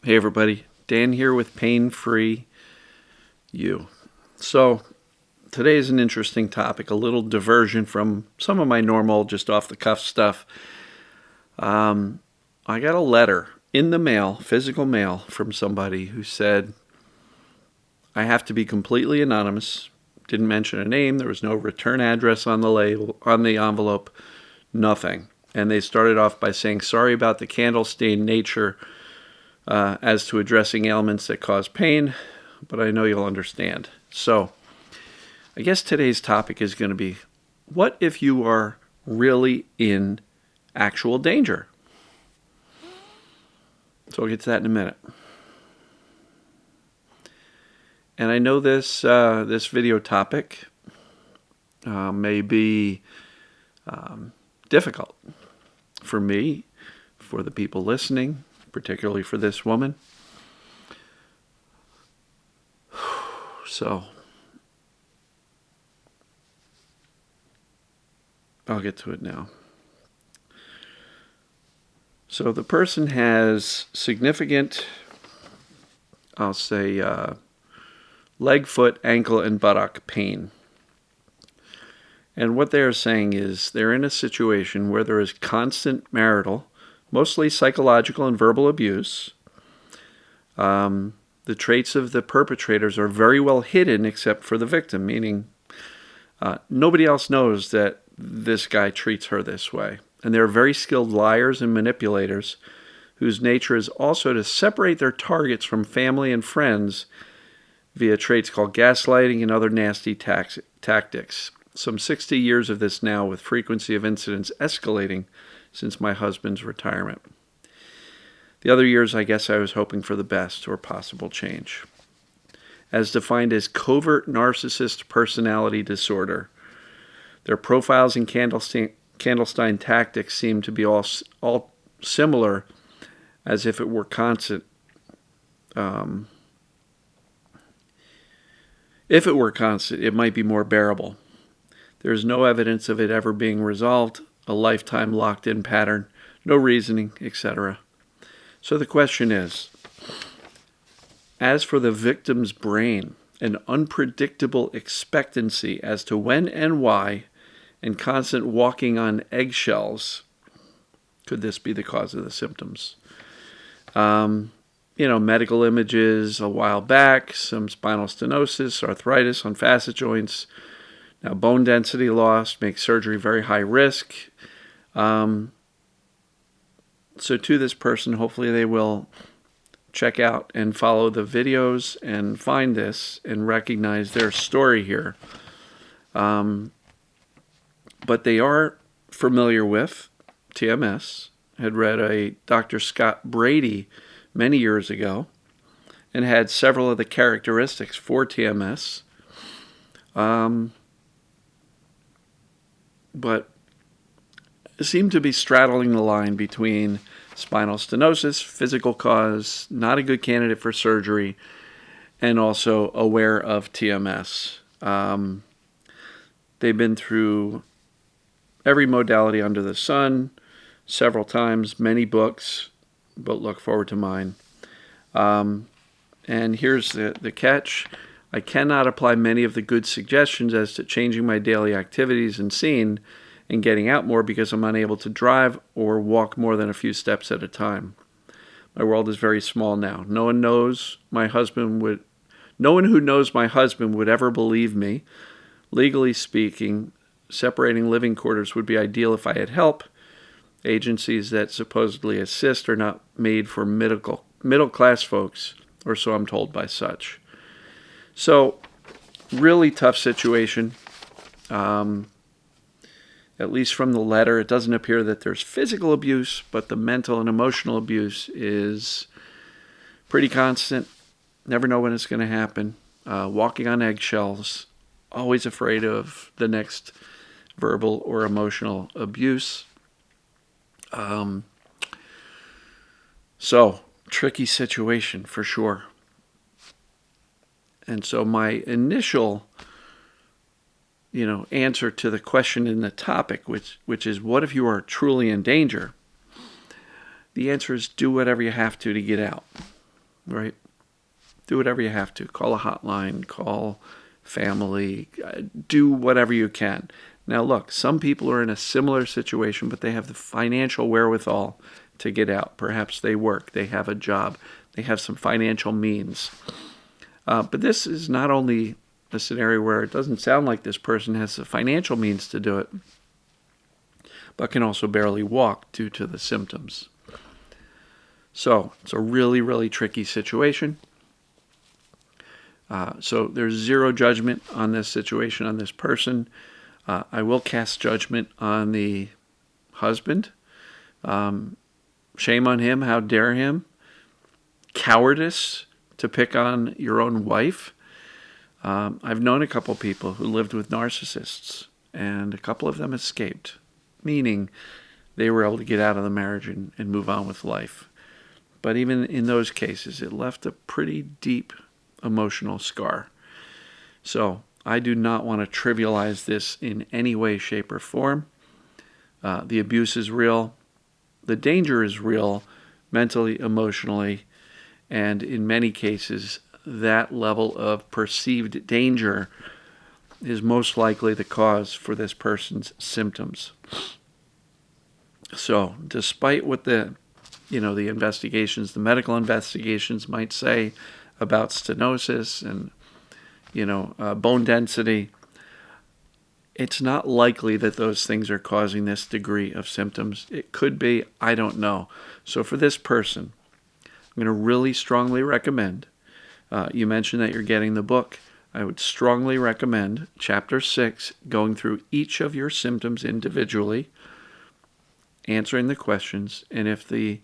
Hey everybody, Dan here with Pain Free You. So today is an interesting topic, a little diversion from some of my normal, just off the cuff stuff. I got a letter in the mail, physical mail, from somebody who said, I have to be completely anonymous, didn't mention a name, there was no return address on the label, on the envelope, nothing. And they started off by saying, sorry about the candle-stained nature as to addressing ailments that cause pain, but I know you'll understand. So, I guess today's topic is going to be, what if you are really in actual danger? So I'll get to that in a minute. And I know this video topic may be difficult for me, for the people listening, particularly for this woman. So, I'll get to it now. So the person has significant, I'll say, leg, foot, ankle, and buttock pain. And what they're saying is they're in a situation where there is constant marital, mostly psychological and verbal abuse. The traits of the perpetrators are very well hidden except for the victim, meaning nobody else knows that this guy treats her this way. And they're very skilled liars and manipulators whose nature is also to separate their targets from family and friends via traits called gaslighting and other nasty tactics. Some 60 years of this now, with frequency of incidents escalating since my husband's retirement. The other years, I guess I was hoping for the best or possible change. As defined as covert narcissist personality disorder, their profiles and Candlestein tactics seem to be all similar, as if it were constant. If it were constant, it might be more bearable. There is no evidence of it ever being resolved, a lifetime locked-in pattern, no reasoning, etc. So the question is, as for the victim's brain, an unpredictable expectancy as to when and why, and constant walking on eggshells, could this be the cause of the symptoms? Medical images a while back, some spinal stenosis, arthritis on facet joints. Now, bone density loss makes surgery very high risk. So to this person, hopefully they will check out and follow the videos and find this and recognize their story here. But they are familiar with TMS, had read a Dr. Scott Brady many years ago, and had several of the characteristics for TMS. But seem to be straddling the line between spinal stenosis, physical cause, not a good candidate for surgery, and also aware of TMS. They've been through every modality under the sun, several times, many books, but look forward to mine. And here's the catch. I cannot apply many of the good suggestions as to changing my daily activities and scene and getting out more because I'm unable to drive or walk more than a few steps at a time. My world is very small now. No one who knows my husband would ever believe me. Legally speaking, separating living quarters would be ideal if I had help. Agencies that supposedly assist are not made for middle-class folks, or so I'm told by such. So, really tough situation. At least from the letter, it doesn't appear that there's physical abuse, but the mental and emotional abuse is pretty constant. Never know when it's going to happen. Walking on eggshells. Always afraid of the next verbal or emotional abuse. So, tricky situation for sure. And so my initial, answer to the question in the topic, which is, what if you are truly in danger? The answer is do whatever you have to get out. right? Do whatever you have to. Call a hotline, call family, do whatever you can. Now look, some people are in a similar situation, but they have the financial wherewithal to get out. Perhaps they work, they have a job, they have some financial means. But this is not only a scenario where it doesn't sound like this person has the financial means to do it, but can also barely walk due to the symptoms. So it's a really, really tricky situation. So there's zero judgment on this situation, on this person. I will cast judgment on the husband. Shame on him. How dare him? Cowardice to pick on your own wife. I've known a couple people who lived with narcissists, and a couple of them escaped, meaning they were able to get out of the marriage and move on with life. But even in those cases, it left a pretty deep emotional scar. So I do not want to trivialize this in any way, shape, or form. The abuse is real. The danger is real, mentally, emotionally, and in many cases, that level of perceived danger is most likely the cause for this person's symptoms. So, despite what the investigations, the medical investigations might say about stenosis and, bone density, it's not likely that those things are causing this degree of symptoms. It could be, I don't know. So for this person, I'm going to really strongly recommend, you mentioned that you're getting the book. I would strongly recommend Chapter 6, going through each of your symptoms individually, answering the questions, and if you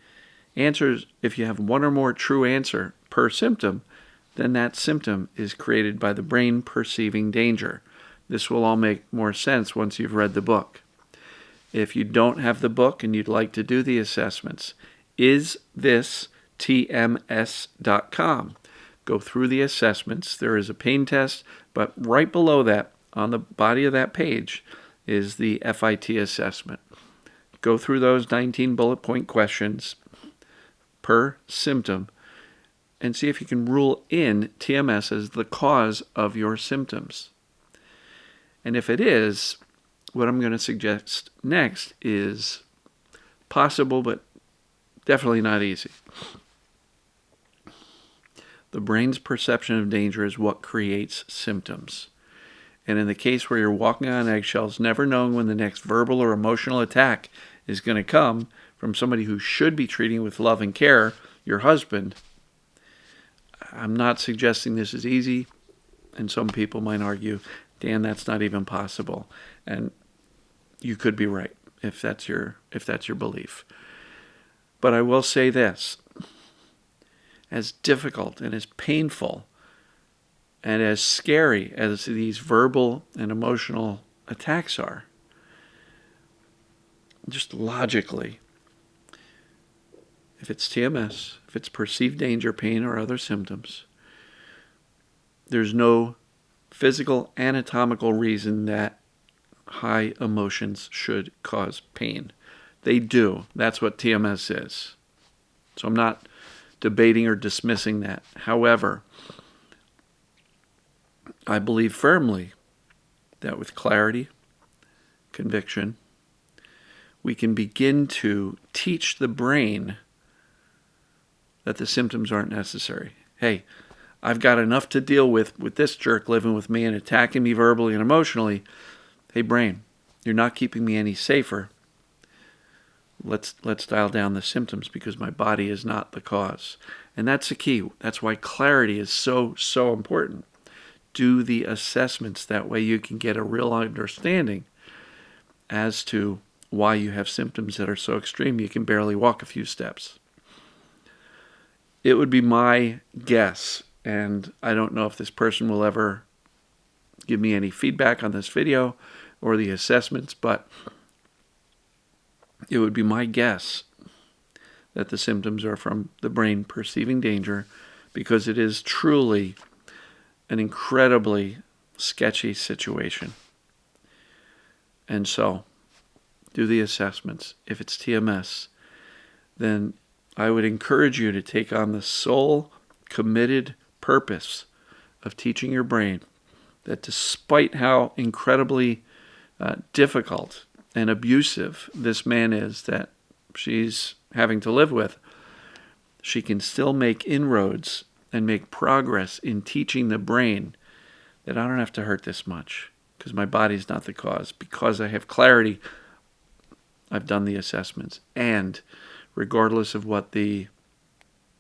have one or more true answer per symptom, then that symptom is created by the brain perceiving danger. This will all make more sense once you've read the book. If you don't have the book and you'd like to do the assessments, isthisTMS.com. Go through the assessments. There is a pain test, but right below that, on the body of that page, is the FIT assessment. Go through those 19 bullet point questions per symptom and see if you can rule in TMS as the cause of your symptoms. And if it is, what I'm going to suggest next is possible, but definitely not easy. The brain's perception of danger is what creates symptoms. And in the case where you're walking on eggshells, never knowing when the next verbal or emotional attack is going to come from somebody who should be treating with love and care, your husband, I'm not suggesting this is easy. And some people might argue, Dan, that's not even possible. And you could be right if that's your belief. But I will say this. As difficult and as painful and as scary as these verbal and emotional attacks are, just logically, if it's TMS, if it's perceived danger, pain, or other symptoms, there's no physical, anatomical reason that high emotions should cause pain. They do. That's what TMS is. So I'm not debating or dismissing that. However, I believe firmly that with clarity, conviction, we can begin to teach the brain that the symptoms aren't necessary. Hey, I've got enough to deal with this jerk living with me and attacking me verbally and emotionally. Hey, brain, you're not keeping me any safer. Let's dial down the symptoms because my body is not the cause. And that's the key. That's why clarity is so, so important. Do the assessments. That way you can get a real understanding as to why you have symptoms that are so extreme you can barely walk a few steps. It would be my guess, and I don't know if this person will ever give me any feedback on this video or the assessments, but it would be my guess that the symptoms are from the brain perceiving danger, because it is truly an incredibly sketchy situation. And so, do the assessments. If it's TMS, then I would encourage you to take on the sole committed purpose of teaching your brain that despite how incredibly difficult and abusive this man is that she's having to live with, she can still make inroads and make progress in teaching the brain that I don't have to hurt this much because my body's not the cause. Because I have clarity, I've done the assessments. And regardless of what the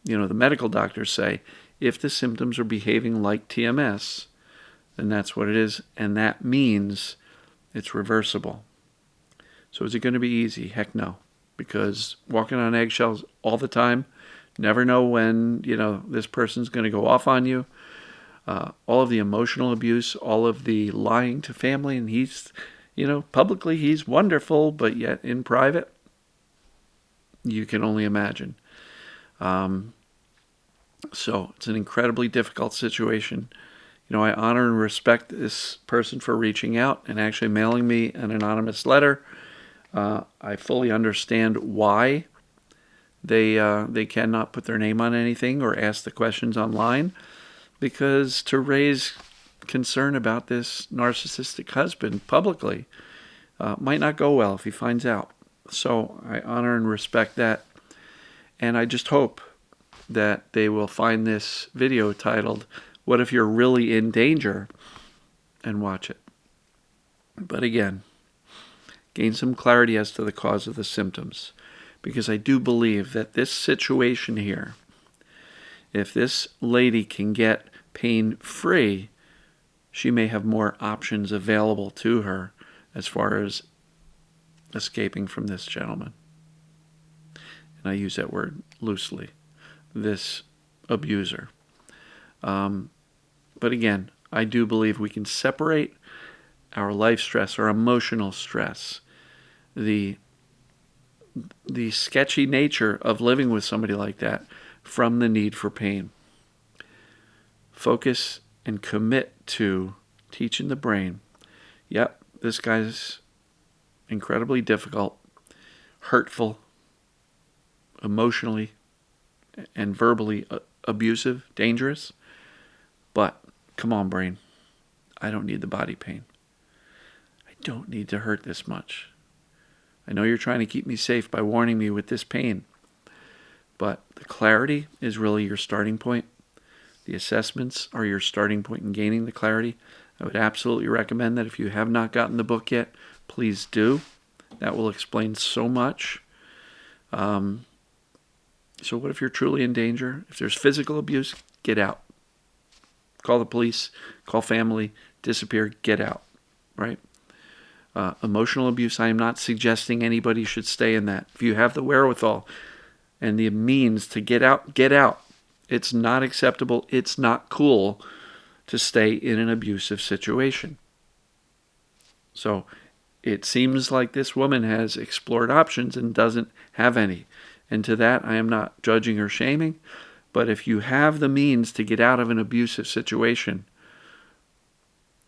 medical doctors say, if the symptoms are behaving like TMS, then that's what it is. And that means it's reversible. So is it going to be easy? Heck no. Because walking on eggshells all the time, never know when, this person's going to go off on you. All of the emotional abuse, all of the lying to family, and he's, publicly he's wonderful, but yet in private, you can only imagine. So it's an incredibly difficult situation. I honor and respect this person for reaching out and actually mailing me an anonymous letter. I fully understand why they cannot put their name on anything or ask the questions online, because to raise concern about this narcissistic husband publicly might not go well if he finds out. So I honor and respect that, and I just hope that they will find this video titled, "What If You're Really in Danger?" and watch it. But again, gain some clarity as to the cause of the symptoms, because I do believe that this situation here, if this lady can get pain-free, she may have more options available to her as far as escaping from this gentleman. And I use that word loosely, this abuser. But again, I do believe we can separate our life stress, our emotional stress, the sketchy nature of living with somebody like that from the need for pain. Focus and commit to teaching the brain, yep, this guy's incredibly difficult, hurtful, emotionally and verbally abusive, dangerous, but come on, brain, I don't need the body pain. I don't need to hurt this much. I know you're trying to keep me safe by warning me with this pain, but the clarity is really your starting point. The assessments are your starting point in gaining the clarity. I would absolutely recommend that if you have not gotten the book yet, please do. That will explain so much. So what if you're truly in danger? If there's physical abuse, get out. Call the police, call family, disappear, get out, right? Emotional abuse, I am not suggesting anybody should stay in that. If you have the wherewithal and the means to get out, get out. It's not acceptable. It's not cool to stay in an abusive situation. So it seems like this woman has explored options and doesn't have any. And to that, I am not judging or shaming. But if you have the means to get out of an abusive situation,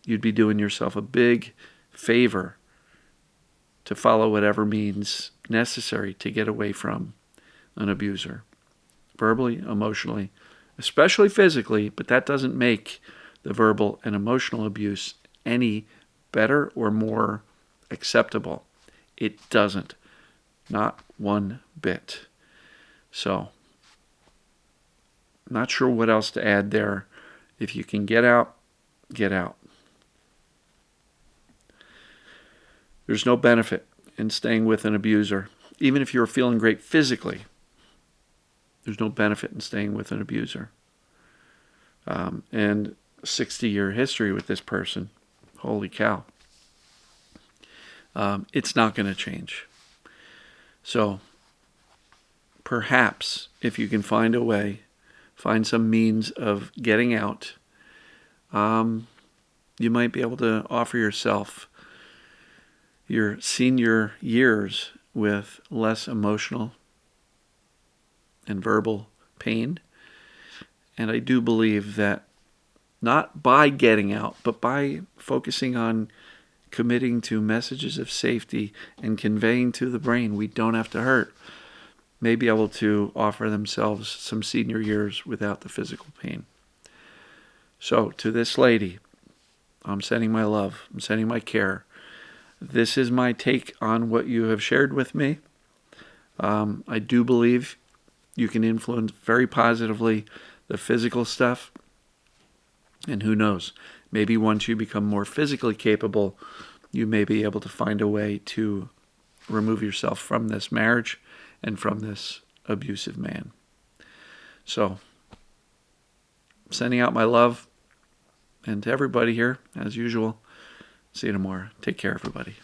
you'd be doing yourself a big favor to follow whatever means necessary to get away from an abuser. Verbally, emotionally, especially physically, but that doesn't make the verbal and emotional abuse any better or more acceptable. It doesn't. Not one bit. So, not sure what else to add there. If you can get out, get out. There's no benefit in staying with an abuser. Even if you're feeling great physically, there's no benefit in staying with an abuser. And 60-year history with this person, holy cow. It's not going to change. So, perhaps if you can find a way, find some means of getting out, you might be able to offer yourself your senior years with less emotional and verbal pain. And I do believe that not by getting out, but by focusing on committing to messages of safety and conveying to the brain we don't have to hurt, may be able to offer themselves some senior years without the physical pain. So to this lady, I'm sending my love. I'm sending my care. This is my take on what you have shared with me. I do believe you can influence very positively the physical stuff. And who knows, maybe once you become more physically capable, you may be able to find a way to remove yourself from this marriage and from this abusive man. So, sending out my love, and to everybody here, as usual, see you tomorrow. Take care, everybody.